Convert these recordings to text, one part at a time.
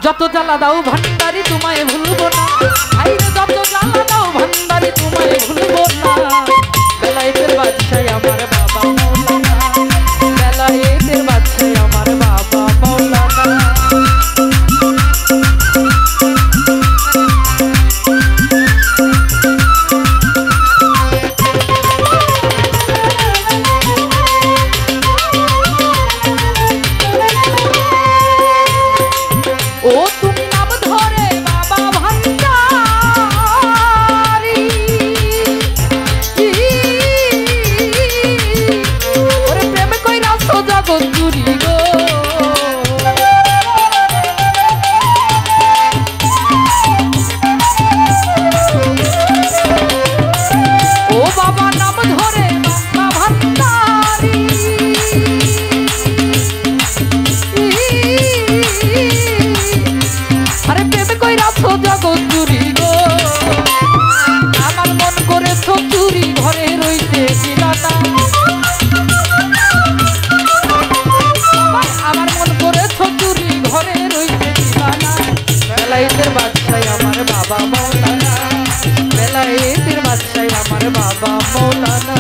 যত জ্বালা দাও ভান্ডারি তোমায় ভুলবো না, ভাইরে যত জ্বালা দাও ভান্ডারি তোমায় ভুলবো না। বেলায়েতের বাদশাহ আমার বাবা মৌলানা, বেলায়েতের বাদশাহ আমার বাবা মৌলানা। বেলায়েতের বাদশাহ আমার বাবা মৌলানা, বেলায়েতের বাদশাহ আমার বাবা মৌলানা।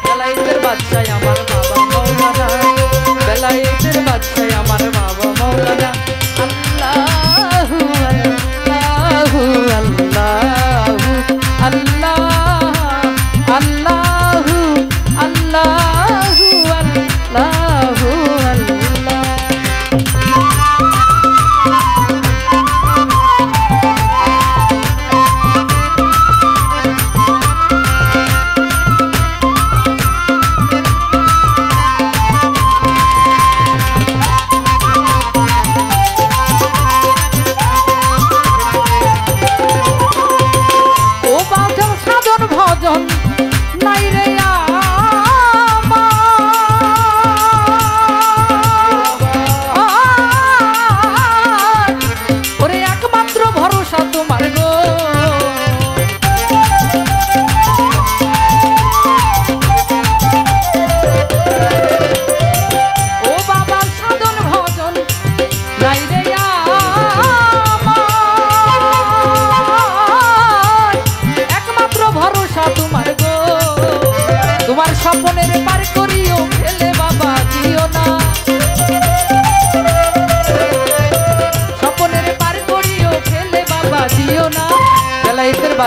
বেলায়েতের বাদশাহ আমার বাবা মৌলানা, বেলায়েতের বাদশাহ আমার বাবা মৌলানা। আল্লাহু আল্লাহু আল্লাহু আল্লাহু আল্লাহ।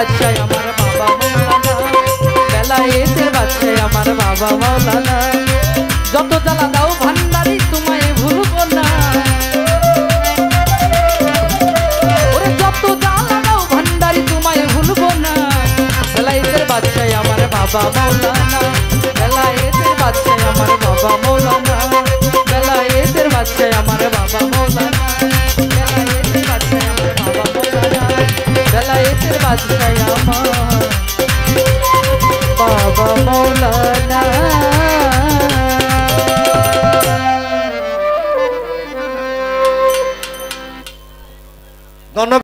বাদশাহ আমার বাবা মৌলানা, বেলায়েতের বাদশাহ আমার বাবা মৌলানা। যত জ্বালা দাও ভান্ডারি তোমায় ভুলবো না, ওরে যত জ্বালা দাও ভান্ডারি তোমায় ভুলবো না। বেলায়েতের বাদশাহ আমার বাবা মৌলানা, বেলায়েতের বাদশাহ আমার বাবা মৌলানা, বেলায়েতের বাদশাহ আমার বাবা মৌলানা, বেলায়েতের বাদশাহ আমার বাবা মৌলানা, বেলায়েতের বাদশাহ আমার বাবা মৌলানা।